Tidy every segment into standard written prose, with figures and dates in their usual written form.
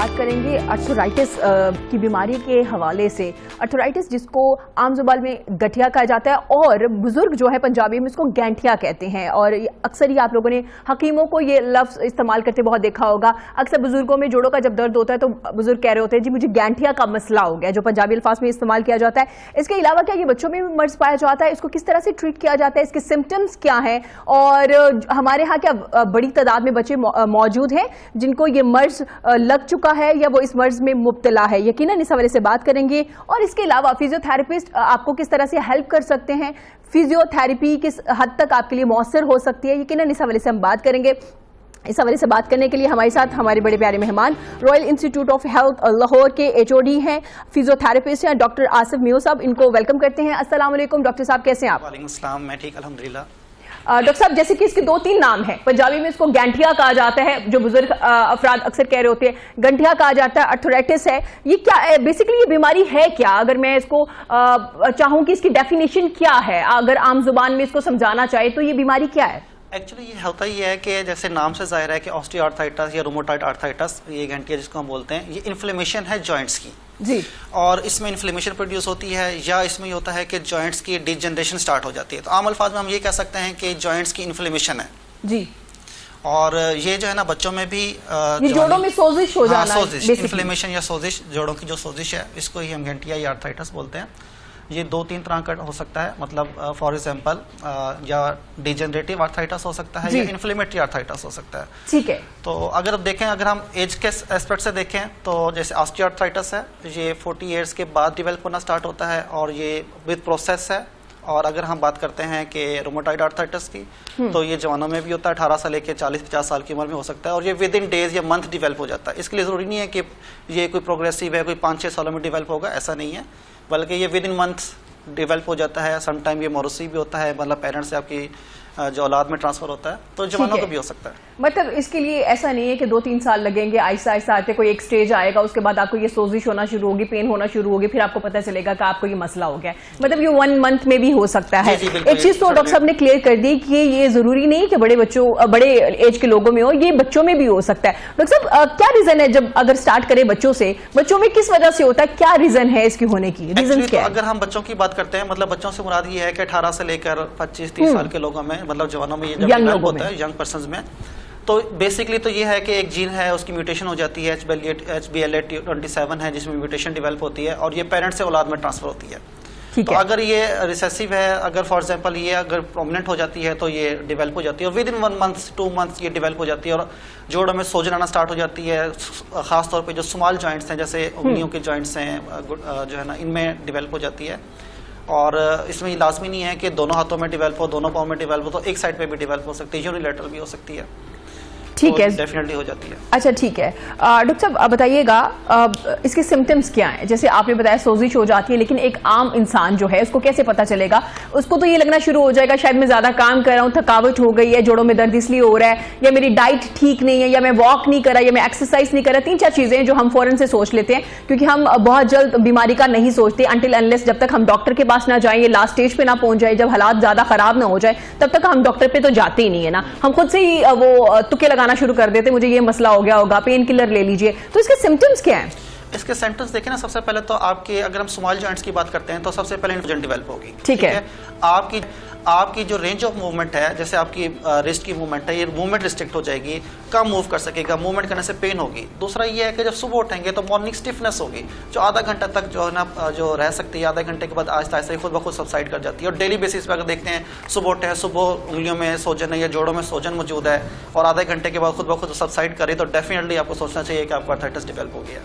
बात करेंगे अर्थराइटिस की बीमारी के हवाले से। अर्थराइटिस जिसको आम जुबान में गठिया कहा जाता है और बुजुर्ग जो है पंजाबी में इसको गैंठिया कहते हैं। और अक्सर ही आप लोगों ने हकीमों को ये लफ्ज इस्तेमाल करते बहुत देखा होगा। अक्सर बुजुर्गों में जोड़ों का जब दर्द होता है तो बुजुर्ग कह रहे होते हैं जी मुझे गैंठिया का मसला हो गया, जो पंजाबी अल्फाज में इस्तेमाल किया जाता है। इसके अलावा क्या ये बच्चों में भी मर्ज पाया जाता है? इसको किस तरह से ट्रीट किया जाता है? इसके सिम्टम्स क्या है? और हमारे यहाँ क्या बड़ी तादाद में बच्चे मौजूद हैं जिनको ये मर्ज लग चुका है या वो इस मर्ज में मुब्तला है? यकीनन इस हवाले से बात करेंगे। और इसके अलावा फिजियोथेरेपिस्ट आपको किस तरह से हेल्प कर सकते हैं, फिजियोथेरेपी किस हद तक आपके लिए मौसर हो सकती है, यकीनन इस हवाले से हम बात करेंगे। इस हवाले से बात करने के लिए हमारे साथ हमारे बड़े प्यारे मेहमान royal institute of health Lahore के एचओडी हैं, फिजियोथेरेपिस्ट हैं डॉक्टर आसिफ मियो साहब। इनको वेलकम करते हैं। अस्सलाम वालेकुम डॉक्टर साहब, कैसे हैं आप? वालेकुम अस्सलाम, मैं ठीक अल्हम्दुलिल्लाह। डॉक्टर साहब, जैसे कि इसके 2-3 नाम हैं, पंजाबी में इसको गैंठिया कहा जाता है, जो बुजुर्ग अफराद अक्सर कह रहे होते हैं, गंठिया कहा जाता है, अर्थराइटिस है। ये क्या है बेसिकली, ये बीमारी है क्या? अगर मैं इसको चाहूं कि इसकी डेफिनेशन क्या है, अगर आम जुबान में इसको समझाना चाहे तो ये बीमारी क्या है? एक्चुअली ये होता ही है कि जैसे नाम से जाहिर है कि ऑस्टियोआर्थराइटिस या रूमेटॉइड आर्थराइटिस, ये गंठिया जिसको हम बोलते हैं, ये इन्फ्लेमेशन है जॉइंट्स की जी। और इसमें इन्फ्लेमेशन प्रोड्यूस होती है या इसमें ये होता है कि जॉइंट्स की डिजनरेशन स्टार्ट हो जाती है। तो आम अल्फाज में हम ये कह सकते हैं कि जॉइंट्स की इन्फ्लेमेशन है जी। और ये जो है ना बच्चों में भी ये जोड़ों में सोजिश हो जाना, सोजिश, इन्फ्लेमेशन या सोजिश, जोड़ों की जो सोजिश है, इसको ही हम गंठिया या आर्थराइटिस बोलते हैं। ये 2-3 तरह का हो सकता है, मतलब फॉर एग्जांपल या डिजेनरेटिव आर्थराइटिस हो सकता है या इन्फ्लेमेटरी आर्थराइटिस हो सकता है। ठीक है। तो अगर देखें, अगर हम एज के एस्पेक्ट से देखें तो जैसे ऑस्टियोआर्थराइटिस है, ये 40 ईयर्स के बाद डेवलप होना स्टार्ट होता है और ये विद प्रोसेस है। और अगर हम बात करते हैं कि रूमेटॉइड आर्थराइटिस की, तो ये जवानों में भी होता है, 18 से लेकर 40-50 साल की उम्र में हो सकता है और ये विद इन डेज या मंथ डेवलप हो जाता है। इसके लिए ज़रूरी नहीं है कि ये कोई प्रोग्रेसिव है, कोई 5-6 सालों में डेवलप होगा, ऐसा नहीं है, बल्कि ये विद इन मंथ्स डेवलप हो जाता है। सम टाइम ये मोरसी भी होता है, मतलब पेरेंट्स से आपकी जो औलाद में ट्रांसफर होता है, तो जवानों को भी हो सकता है। मतलब इसके लिए ऐसा नहीं है कि 2-3 साल लगेंगे, आहिस्ता आहिस्ता आते कोई एक स्टेज आएगा, उसके बाद आपको ये सोजिश होना शुरू होगी, पेन होना शुरू होगी, फिर आपको पता चलेगा कि आपको ये मसला हो गया। मतलब ये 1 मंथ में भी हो सकता है। एक चीज तो डॉक्टर साहब ने क्लियर कर दी कि ये जरूरी नहीं कि बड़े एज के लोगों में हो, ये बच्चों में भी हो सकता है। डॉक्टर साहब, क्या रीजन है जब अगर स्टार्ट करें बच्चों से, बच्चों में किस वजह से होता है, क्या रीजन है इसकी होने की? रीजन क्या है? अगर हम बच्चों की बात करते हैं, मतलब बच्चों से मुराद ये है कि 18 से लेकर 25-30 साल के लोगों में, मतलब जवानों में यंग लोगों में, यंग पर्संस में, तो बेसिकली तो ये है कि एक जीन है, उसकी म्यूटेशन हो जाती है, HBLA27 है, जिसमें म्यूटेशन डेवलप होती है और ये पेरेंट्स से औलाद में ट्रांसफर होती है। तो अगर ये रिसेसिव है, अगर फॉर एग्जांपल ये अगर प्रोमिनेंट हो जाती है तो ये डेवलप हो जाती है और विद इन 1 मंथ 2 मंथ्स ये डेवलप हो जाती है और जोड़ों में सोजन आना स्टार्ट हो जाती है। खासतौर पे जो स्मॉल जॉइंट्स हैं, जैसे उंगलियों के जॉइंट्स हैं, जो है ना, इनमें डेवलप हो जाती है। और इसमें लाजमी नहीं है कि दोनों हाथों में डेवलप हो, दोनों पाँव में डेवलप हो, तो एक साइड पे भी डेवलप हो सकती है, यूनिलैटरल भी हो सकती है। ठीक है, डेफिनेटली हो जाती है। अच्छा, ठीक है। डॉक्टर साहब, आप बताइएगा इसके सिम्टम्स क्या हैं? जैसे आपने बताया सोजिश हो जाती है, लेकिन एक आम इंसान जो है उसको कैसे पता चलेगा? उसको तो ये लगना शुरू हो जाएगा शायद मैं ज्यादा काम कर रहा हूँ, थकावट हो गई है, जोड़ों में दर्द इसलिए हो रहा है, या मेरी डाइट ठीक नहीं है, या मैं वॉक नहीं कर रहा, या मैं एक्सरसाइज नहीं कर रहा। 3-4 चीजें जो हम फौरन से सोच लेते हैं, क्योंकि हम बहुत जल्द बीमारी का नहीं सोचते अनटिल अनलेस जब तक हम डॉक्टर के पास ना जाएं, ये लास्ट स्टेज पे ना पहुंच जाए, जब हालात ज्यादा खराब ना हो जाए, तब तक हम डॉक्टर पे तो जाते ही नहीं है ना। हम खुद से ही वो तुक्के लगाना शुरू कर देते, मुझे ये मसला हो गया होगा, पेन किलर ले लीजिए। तो इसके सिम्टम्स क्या हैं? इसके सिम्टम्स देखें ना, सबसे पहले तो आपके, अगर हम स्मॉल जॉइंट्स की बात करते हैं तो सबसे पहले इन्फ्लेमेशन डेवलप होगी। ठीक है। आपकी जो रेंज ऑफ मूवमेंट है, जैसे आपकी रिस्ट की मूवमेंट है, ये मूवमेंट रिस्ट्रिक्ट हो जाएगी, कम मूव कर सकेगा, मूवमेंट करने से पेन होगी। दूसरा ये है कि जब सुबह उठेंगे तो मॉर्निंग स्टिफनेस होगी, जो आधा घंटा तक जो है ना जो रह सकती है, आधा घंटे के बाद आहिस्ता आहिस्ता खुद ब खुद सबसाइड कर जाती है। और डेली बेसिस पे अगर देखते हैं, सुबह उठे हैं, सुबह उंगलियों में सोजन है या जोड़ों में सोजन मौजूद है और आधे घंटे के बाद खुद ब खुद सबसाइड करे, तो डेफिनेटली आपको सोचना चाहिए कि आपका आर्थराइटिस डेवलप हो गया।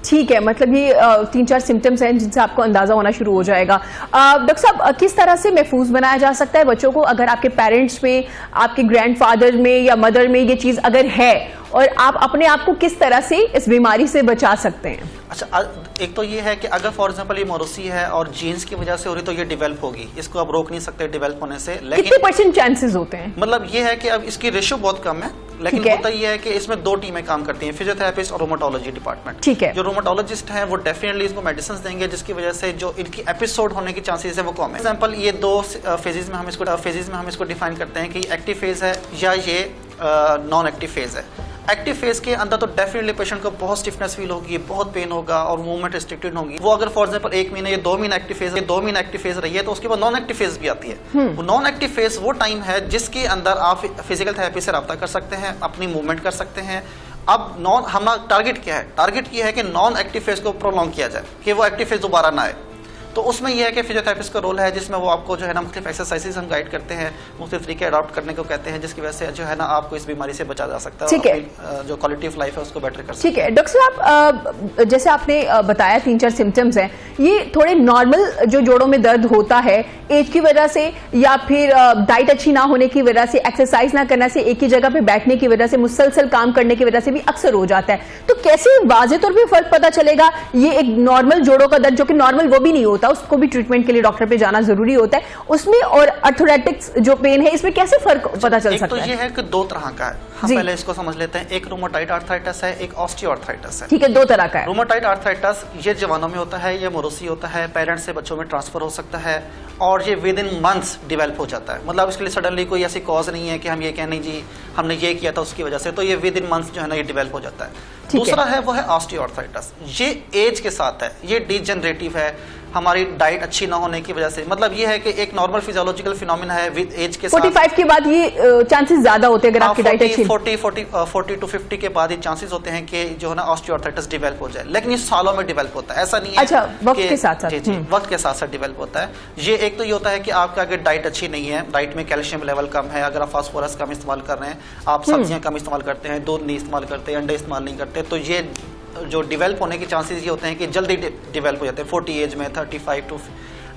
ठीक है, मतलब ये 3-4 सिम्टम्स हैं जिनसे आपको अंदाजा होना शुरू हो जाएगा। डॉक्टर साहब, किस तरह से महफूज बनाया जा सकता है बच्चों को, अगर आपके पेरेंट्स में, आपके ग्रैंडफादर में या मदर में ये चीज अगर है, और आप अपने आप को किस तरह से इस बीमारी से बचा सकते हैं? अच्छा, एक तो ये है कि अगर फॉर एग्जांपल ये मोरोसी है और जीन्स की वजह से हो रही, तो ये डेवलप होगी, इसको आप रोक नहीं सकते डेवलप होने से। लेकिन कितने % चांसेस होते हैं? मतलब ये है कि अब इसकी रेशियो बहुत कम है, लेकिन होता ये है कि इसमें 2 टीमें काम करती हैं, फिजियोथेरेपिस्ट और रोमेटोलॉजी डिपार्टमेंट। ठीक है। जो रोमेटोलॉजिस्ट हैं वो डेफिनेटली इसको मेडिसिन देंगे, जिसकी वजह से जो इनकी एपिसोड होने की चांसेस है वो कम है। एग्जांपल, ये 2 फेजेज में हम इसको डिफाइन करते हैं कि एक्टिव फेज है या ये नॉन एक्टिव फेज है। एक्टिव फेज के अंदर तो डेफिनेटली पेशेंट को बहुत स्टिफनेस फील होगी, बहुत पेन होगा और मूवमेंट रिस्ट्रिक्टेड होगी। वो अगर फॉर एग्जांपल 1 महीने या 2 महीने एक्टिव फेज रही है तो उसके बाद नॉन एक्टिव फेज भी आती है। वो नॉन एक्टिव फेज वो टाइम है जिसके अंदर आप फिजिकल थेरेपी से रब्ता कर सकते हैं, अपनी मूवमेंट कर सकते हैं। अब हमारा टारगेट क्या है? टारगेट ये है कि नॉन एक्टिव फेज को प्रोलॉन्ग किया जाए, कि वो एक्टिव फेज दोबारा ना आए। तो उसमें यह है कि फिजियोथेरेपिस्ट का रोल है, जिसमें वो आपको जो है ना मुख्तलिफ एक्सरसाइजेस हम गाइड करते हैं, मुख्तलिफ तरीके अडॉप्ट करने को कहते हैं, जिसकी वजह से जो है ना आपको इस बीमारी से बचा जा सकता है। ठीक है, जो क्वालिटी ऑफ लाइफ है उसको बेटर कर सकते हैं। ठीक है डॉक्टर साहब, जैसे आपने बताया 3-4 सिम्टम्स हैं, ये थोड़े नॉर्मल जो जोड़ों में दर्द होता है एज की वजह से या फिर डाइट अच्छी ना होने की वजह से, एक्सरसाइज ना करने से, एक ही जगह पे बैठने की वजह से, मुसलसल काम करने की वजह से भी अक्सर हो जाता है। तो कैसे वाज़े तौर पे फर्क पता चलेगा ये एक नॉर्मल जोड़ों का दर्द, जो कि नॉर्मल वो भी नहीं होता, उसको भी ट्रीटमेंट के लिए डॉक्टर पे जाना जरूरी होता है, उसमें और आर्थराइटिक्स जो पेन है इसमें कैसे फर्क पता चल सकता है? तो ये है कि 2 तरह का है, हम पहले इसको समझ लेते हैं। एक रूमेटॉइड आर्थराइटिस है, एक ऑस्टियोआर्थराइटिस है। ठीक है, 2 तरह का है। रूमेटॉइड आर्थराइटिस ये जवानों में होता है, ये मोरोसी होता है, पेरेंट्स से बच्चों में ट्रांसफर हो सकता है और ये विद इन मंथ्स डिवेल्प हो जाता है। मतलब इसके लिए सडनली कोई ऐसी कॉज नहीं है कि हम ये कहें नहीं जी हमने ये किया था उसकी वजह से, तो ये विद इन मंथ्स जो है ना ये डिवेल्प हो जाता है। दूसरा है वो है ऑस्टियोआर्थराइटिस, ये एज के साथ है, ये डीजनरेटिव है, हमारी डाइट अच्छी ना होने की वजह से। मतलब ये है कि एक नॉर्मल फिजियोलॉजिकल फिनोमेना है विद एज के साथ। 45 के बाद ये चांसेस ज्यादा होते हैं अगर आपकी डाइट अच्छी 40 to 50 के बाद ये चांसेस होते हैं कि जो है ना ऑस्टियोआर्थराइटिस डेवलप हो जाए, लेकिन ये सालों में डेवलप होता है, ऐसा नहीं है। अच्छा, वक्त के साथ साथ। जी, वक्त के साथ साथ डेवलप होता है। ये एक तो ये होता है कि आपका अगर डाइट अच्छी नहीं है, डाइट में कैल्शियम लेवल कम है, अगर आप फास्फोरस कम इस्तेमाल कर रहे हैं, आप सब्जियां कम इस्तेमाल करते हैं, दूध नहीं इस्तेमाल करते, अंडे इस्तेमाल नहीं करते, तो ये जो डिवेल्प होने के चांसेस ये होते हैं कि जल्दी डिवेल्प हो जाते हैं 40 एज में, 35 टू।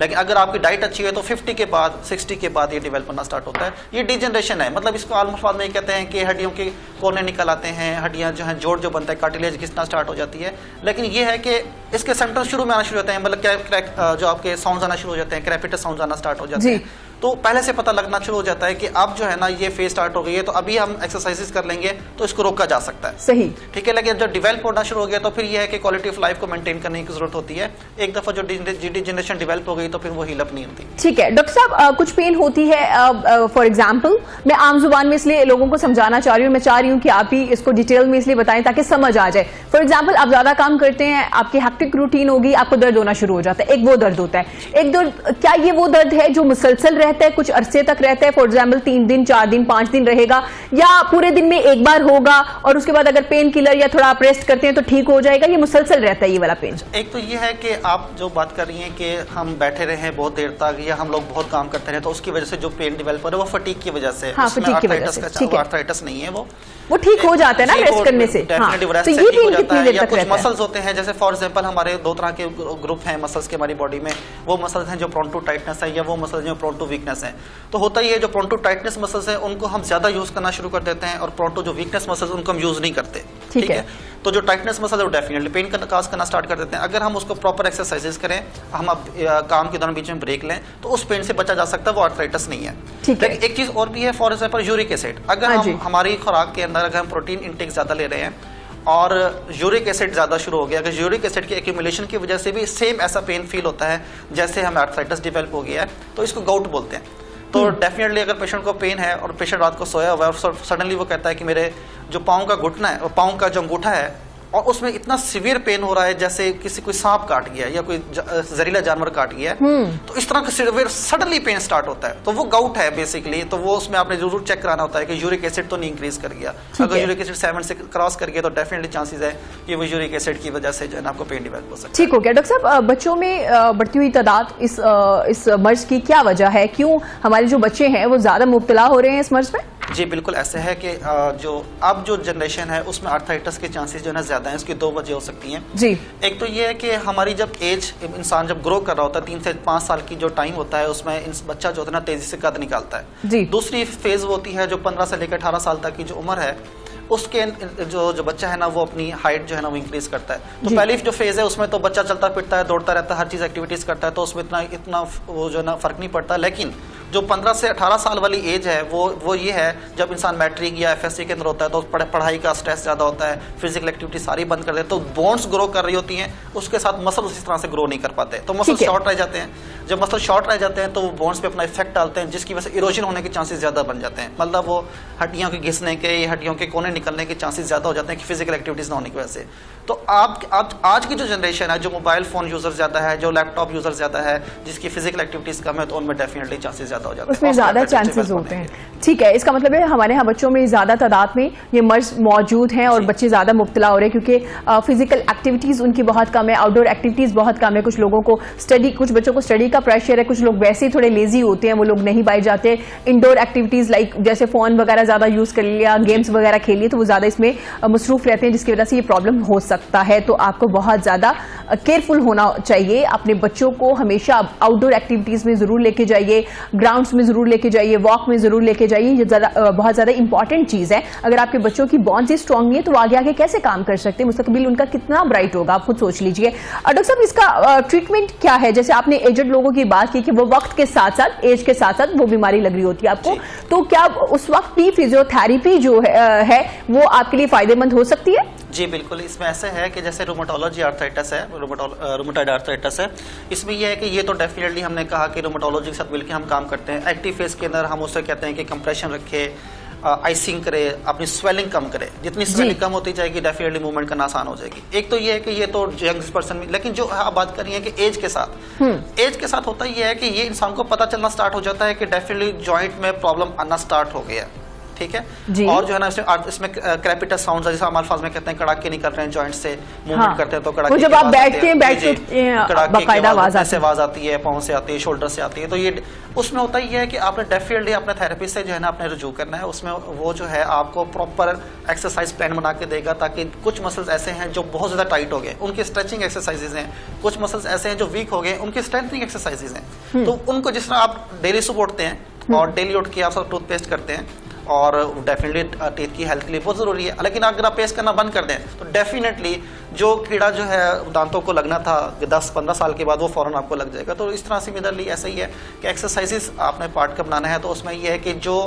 लेकिन अगर आपकी डाइट अच्छी है तो 50 के बाद 60 के बाद ये डिवेल्प होना स्टार्ट होता है। ये डिजनरेशन है, मतलब इसको आलमोस्ट बाद में कहते हैं कि हड्डियों के कोने निकल आते हैं, हड्डियां जो हैं जोड़ जो बनता है कार्टिलेज घिसना स्टार्ट हो जाती है। लेकिन ये है कि इसके सिम्टम्स शुरू में आना शुरू होते हैं, मतलब जो आपके साउंड आना शुरू हो जाते हैं, क्रैपिटस साउंड आना स्टार्ट हो जाते हैं, तो पहले से पता लगना शुरू हो जाता है कि अब जो है ना ये फेज स्टार्ट हो गई है, तो अभी हम एक्सरसाइजेस कर लेंगे तो इसको रोका जा सकता है। सही, ठीक है। लेकिन जब डेवलप होना शुरू हो गया तो फिर ये है कि क्वालिटी ऑफ लाइफ को मेंटेन करने की जरूरत होती है। एक दफा जो डिजनरेशन डेवलप हो गई तो फिर वो हील अप नहीं होती। ठीक है डॉक्टर साहब, कुछ पेन होती है, फॉर एग्जाम्पल मैं आम जुबान में इसलिए लोगों को समझाना चाह रही हूँ, मैं चाह रही हूँ कि आप ही इसको डिटेल में इसलिए बताएं ताकि समझ आ जाए। फॉर एग्जाम्पल आप ज्यादा काम करते हैं, आपकी हेक्टिक रूटीन होगी, आपको दर्द होना शुरू हो जाता है, एक वो दर्द होता है। एक दर्द, क्या ये वो दर्द है जो मुसलसल रहता है, कुछ अरसे रहता है, फॉर एग्जाम्पल 3 दिन 4 दिन 5 दिन रहेगा, या पूरे दिन में एक बार होगा और उसके बाद अगर पेन किलर या थोड़ा आप रेस्ट करते हैं तो ठीक हो जाएगा, ये मुसलसल रहता है ये वाला पेन? एक तो ये है कि आप जो बात कर रही हैं कि हम बैठे रहे हैं बहुत देर तक या हम लोग बहुत काम करते रहे, तो उसकी वजह से जो पेन डेवलप हो रहा है वो फटीग की वजह से, हाँ, फटीग की वजह से, आर्थराइटिस नहीं है, वो ठीक हो जाता है ना रेस्ट करने से। हाँ, तो ये पेन कितनी देर तक रहता है? मसल्स होते हैं, जैसे फॉर एग्जांपल हमारे 2 तरह के ग्रुप हैं मसल्स के हमारी बॉडी में। वो मसल्स हैं जो प्रोन टू टाइटनेस है या वो मसल्स जो प्रोन टू वीकनेस है। तो होता ही है जो प्रोन टू टाइटनेस मसल्स है उनको हम ज्यादा यूज करना शुरू कर देते हैं और प्रोन टू जो वीकनेस मसल्स उनको हम यूज नहीं करते। ठीक है। तो जो टाइटनेस मसल है वो डेफिनेटली पेन का काज करना स्टार्ट कर देते हैं। अगर हम उसको प्रॉपर एक्सरसाइजेस करें, हम अब काम के दौरान बीच में ब्रेक लें, तो उस पेन से बचा जा सकता है, वो आर्थराइटिस नहीं है। लेकिन एक चीज और भी है, फॉर एग्जांपल यूरिक एसिड। अगर हम हमारी खुराक के अंदर अगर हम प्रोटीन इंटेक ज्यादा ले रहे हैं और यूरिक एसिड ज्यादा शुरू हो गया, अगर यूरिक एसिड के एक्यूमुलेशन की वजह से भी सेम ऐसा पेन फील होता है जैसे हमें आर्थराइटिस डेवलप हो गया है, तो इसको गाउट बोलते हैं। तो डेफिनेटली अगर पेशेंट को पेन है और पेशेंट रात को सोया हुआ है और सडनली वो कहता है कि मेरे जो पाँव का घुटना है और पाँव का जो अंगूठा है और उसमें इतना सीवियर पेन हो रहा है जैसे किसी कोई सांप काट गया या कोई जहरीला जानवर काट गया, तो इस तरह का सीवियर सडनली पेन स्टार्ट होता है, तो वो गाउट है बेसिकली। तो वो उसमें आपने जरूर चेक कराना होता है कि यूरिक एसिड तो नहीं इंक्रीज कर गया। अगर यूरिक एसिड 7 से क्रॉस कर गया तो डेफिनेटली चांसेस है कि वो यूरिक एसिड की वजह से जो है ना आपको पेन डेवलप हो सकता है। ठीक हो गया डॉक्टर साहब, बच्चों में बढ़ती हुई तादाद इस मर्ज की क्या वजह है? क्यों हमारे जो बच्चे हैं वो ज्यादा मुब्तला हो रहे हैं इस मर्ज में? जी बिल्कुल ऐसे है कि जो जनरेशन है उसमें आर्थराइटिस के चांसेस जो है ना ज्यादा हैं। इसकी 2 वजह हो सकती हैं जी। एक तो ये है कि हमारी जब एज इंसान जब ग्रो कर रहा होता है 3 से 5 साल की जो टाइम होता है उसमें बच्चा जो होता है ना तेजी से कद निकालता है जी। दूसरी फेज वो होती है जो 15 से लेकर 18 साल तक की जो उम्र है, उसके जो बच्चा है ना वो अपनी हाइट जो है ना वो इंक्रीज करता है। तो पहली जो फेज है उसमें तो बच्चा चलता फिरता है, दौड़ता रहता है, हर चीज एक्टिविटीज करता है, तो उसमें इतना वो जो है ना फर्क नहीं पड़ता। लेकिन जो 15 से 18 साल वाली एज है वो ये है जब इंसान मैट्रिक या एफएससी के अंदर होता है तो पढ़ाई का स्ट्रेस ज़्यादा होता है, फिजिकल एक्टिविटी सारी बंद कर देते तो बोन्स ग्रो कर रही होती हैं, उसके साथ मसल उसी तरह से ग्रो नहीं कर पाते, तो मसल शॉर्ट रह जाते हैं। जब मसल शॉर्ट रह जाते हैं तो वो बोन्स पे अपना इफेक्ट डालते हैं, जिसकी वजह से इरोजन होने के चांसेस ज़्यादा बन जाते हैं, मतलब वो हड्डियों के घिसने के, हड्डियों के कोने निकलने के चांसेस ज़्यादा हो जाते हैं कि फिजिकल एक्टिविटीज़ ना होने की वजह से। तो आज की जो जनरेशन है, जो मोबाइल फ़ोन यूज़र ज़्यादा है, जो लैपटॉप यूज़र ज़्यादा है, जिसकी फिजिकल एक्टिविटीज़ कम है, तो उनमें डेफिनेटली चांसेस ज़्यादा हो जाते हैं, उसमें ज़्यादा चांसेस होते हैं। ठीक है, इसका मतलब है हमारे यहाँ बच्चों में ज़्यादा तादाद में ये मर्ज मौजूद हैं और बच्चे ज़्यादा मुब्तला हो रहे हैं क्योंकि फिजिकल एक्टिविटीज़ उनकी बहुत कम है, आउटडोर एक्टिविटीज़ बहुत कम है। कुछ लोगों को कुछ बच्चों को स्टडी का प्रेशर है, कुछ लोग वैसे ही थोड़े लेजी होते हैं, वो लोग नहीं बाहर जाते। इंडोर एक्टिविटीज़ लाइक जैसे फ़ोन वगैरह ज़्यादा यूज़ कर लिया, गेम्स वगैरह खेल लिए, तो वो ज़्यादा इसमें मसरूफ़ रहते हैं, जिसकी वजह से ये प्रॉब्लम हो सकता है। तो आपको बहुत ज़्यादा केयरफुल होना चाहिए, अपने बच्चों को हमेशा आउटडोर एक्टिविटीज़ में ज़रूर लेके जाइए, ग्राउंड्स में ज़रूर लेके जाइए, वॉक में ज़रूर लेके जाइए, ये बहुत ज़्यादा इंपॉर्टेंट चीज़ है। अगर आपके बच्चों की बॉन्ड्स ही स्ट्रॉन्ग नहीं है तो वो आगे आगे कैसे काम कर सकते हैं, मुस्तकबिल उनका कितना ब्राइट होगा, आप खुद सोच लीजिए। डॉक्टर साहब, इसका ट्रीटमेंट क्या है? जैसे आपने एजड लोगों की बात की कि वो वक्त के साथ साथ, एज के साथ साथ वो बीमारी लग रही होती है आपको, तो क्या उस वक्त भी फिजियोथेरेपी जो है वो आपके लिए फायदेमंद हो सकती है? जी बिल्कुल, इसमें ऐसे है कि जैसे रोमेटोलॉजी आर्थराइटिस है, रोमेटॉइड आर्थराइटिस है, इसमें यह है कि ये तो डेफिनेटली हमने कहा कि रोमेटोलॉजी के साथ मिलकर हम काम करते हैं। एक्टिव फेज के अंदर हम उससे कहते हैं कि कंप्रेशन रखे, आइसिंग करे, अपनी स्वेलिंग कम करे, जितनी स्वेलिंग कम होती जाएगी डेफिनेटली मूवमेंट करना आसान हो जाएगी। एक तो ये है कि ये तो यंग पर्सन में, लेकिन जो आप बात कर रही है कि एज के साथ होता ये है कि ये इंसान को पता चलना स्टार्ट हो जाता है कि डेफिनेटली जॉइंट में प्रॉब्लम आना स्टार्ट हो गया, ठीक है। और जो है ना इसमें क्रेपिटस साउंड, जैसे हम अल्फाज में कहते हैं कड़ाके निकल रहे हैं जॉइंट से, मूवमेंट करते हैं तो कड़ाके, जब आप बैठते हैं बाकायदा आवाज आती है, पाँव से आती है, शोल्डर से आती है, तो ये उसमें होता ही है कि आपने डेफिनेटली अपने थेरेपिस्ट से जो है ना आपने रुजू करना है। उसमें वो जो है आपको प्रॉपर एक्सरसाइज प्लान बना के देगा, ताकि कुछ मसल्स ऐसे हैं जो बहुत ज़्यादा टाइट हो गए, उनकी स्ट्रेचिंग एक्सरसाइजेज हैं, कुछ मसल्स ऐसे हैं जो वीक हो गए, उनकी स्ट्रेंथनिंग एक्सरसाइजेज हैं। तो उनको जिस तरह आप डेली सुबह उठते हैं और डेली उठ के आप सब टूथपेस्ट करते हैं, और डेफिनेटली टीथ की हेल्थ के लिए बहुत ज़रूरी है, लेकिन अगर आप पेस्ट करना बंद कर दें तो डेफिनेटली जो कीड़ा जो है दांतों को लगना था 10-15 साल के बाद वो फ़ौरन आपको लग जाएगा। तो इस तरह से सिमिलरली ऐसा ही है कि एक्सरसाइजेस आपने पार्ट का बनाना है, तो उसमें यह है कि जो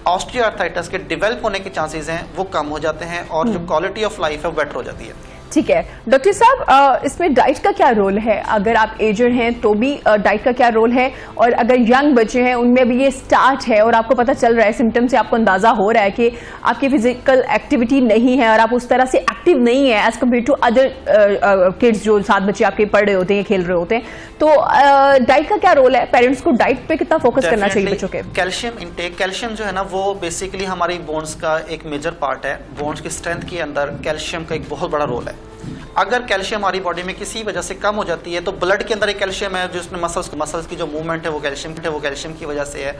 ऑस्टियोआर्थराइटिस के डेवलप होने के चांसेस हैं वो कम हो जाते हैं और जो क्वालिटी ऑफ लाइफ है वो बेटर हो जाती है। ठीक है डॉक्टर साहब, इसमें डाइट का क्या रोल है? अगर आप एजड हैं तो भी डाइट का क्या रोल है, और अगर यंग बच्चे हैं उनमें भी ये स्टार्ट है और आपको पता चल रहा है, सिम्टम से आपको अंदाजा हो रहा है कि आपकी फिजिकल एक्टिविटी नहीं है और आप उस तरह से एक्टिव नहीं है as compare to other kids जो साथ बच्चे आपके पढ़ रहे होते हैं, खेल रहे होते हैं, तो डाइट का क्या रोल है? पेरेंट्स को डाइट पे कितना फोकस करना चाहिए बच्चों के? कैल्शियम इंटेक, कैल्शियम जो है ना वो बेसिकली हमारी बोन्स का एक मेजर पार्ट है। बोन्स की स्ट्रेंथ के अंदर कैल्शियम का एक बहुत बड़ा रोल है। अगर कैल्शियम हमारी बॉडी में किसी वजह से कम हो जाती है, तो ब्लड के अंदर एक कैल्शियम है जिसमें मसल्स की जो मूवमेंट है वो कैल्शियम की वजह से है।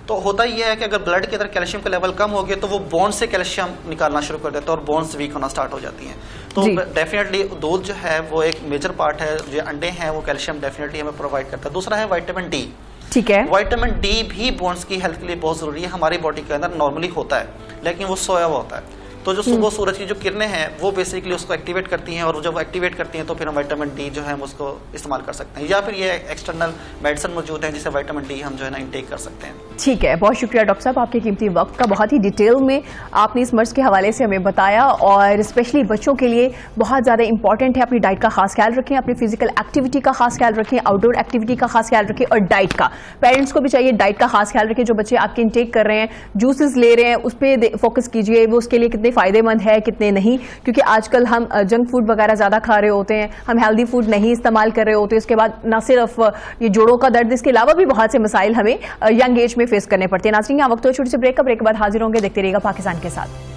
तो होता ही है कि अगर ब्लड के अंदर कैल्शियम का लेवल कम हो गया तो वो बोन्स से कैल्शियम निकालना शुरू कर देता है और बोन्स वीक होना स्टार्ट हो जाती हैं। तो डेफिनेटली दूध जो है वो एक मेजर पार्ट है, जो अंडे हैं वो कैल्शियम डेफिनेटली हमें प्रोवाइड करता है। दूसरा है विटामिन डी। ठीक है, विटामिन डी भी बोन्स की हेल्थ के लिए बहुत जरूरी है। हमारी बॉडी के अंदर नॉर्मली होता है लेकिन वो सोया हुआ होता है, तो जो सुबह सूरज की जो किरणें हैं वो बेसिकली उसको एक्टिवेट करती हैं, और जब एक्टिवेट करती हैं तो फिर हम विटामिन डी जो है उसको इस्तेमाल कर सकते हैं, या फिर ये एक्सटर्नल मेडिसिन मौजूद है जिसे विटामिन डी हम जो है ना इंटेक कर सकते हैं। ठीक है, बहुत शुक्रिया डॉक्टर साहब, आपके कीमती वक्त का बहुत ही डिटेल में आपने इस मर्ज के हवाले से हमें बताया, और स्पेशली बच्चों के लिए बहुत ज़्यादा इंपॉर्टेंट है। अपनी डाइट का खास ख्याल रखें, अपनी फिजिकल एक्टिविटी का खास ख्याल रखें, आउटडोर एक्टिविटी का खास ख्याल रखें, और डाइट का पेरेंट्स को भी चाहिए डाइट का खास ख्याल रखें। जो बच्चे आपके इंटेक कर रहे हैं, जूसेस ले रहे हैं, उस पर फोकस कीजिए, वो उसके लिए कितने फ़ायदेमंद है कितने नहीं, क्योंकि आजकल हम जंक फूड वगैरह ज़्यादा खा रहे होते हैं, हम हेल्दी फूड नहीं इस्तेमाल कर रहे होते। इसके बाद न सिर्फ ये जोड़ों का दर्द, इसके अलावा भी बहुत से मसाइल हमें यंग एज में फेस करने पड़ते हैं। नाज़रीन, यहाँ वक्त हो छोटे से ब्रेक का, ब्रेक के बाद हाजिर होंगे। देखते रहिएगा पाकिस्तान के साथ।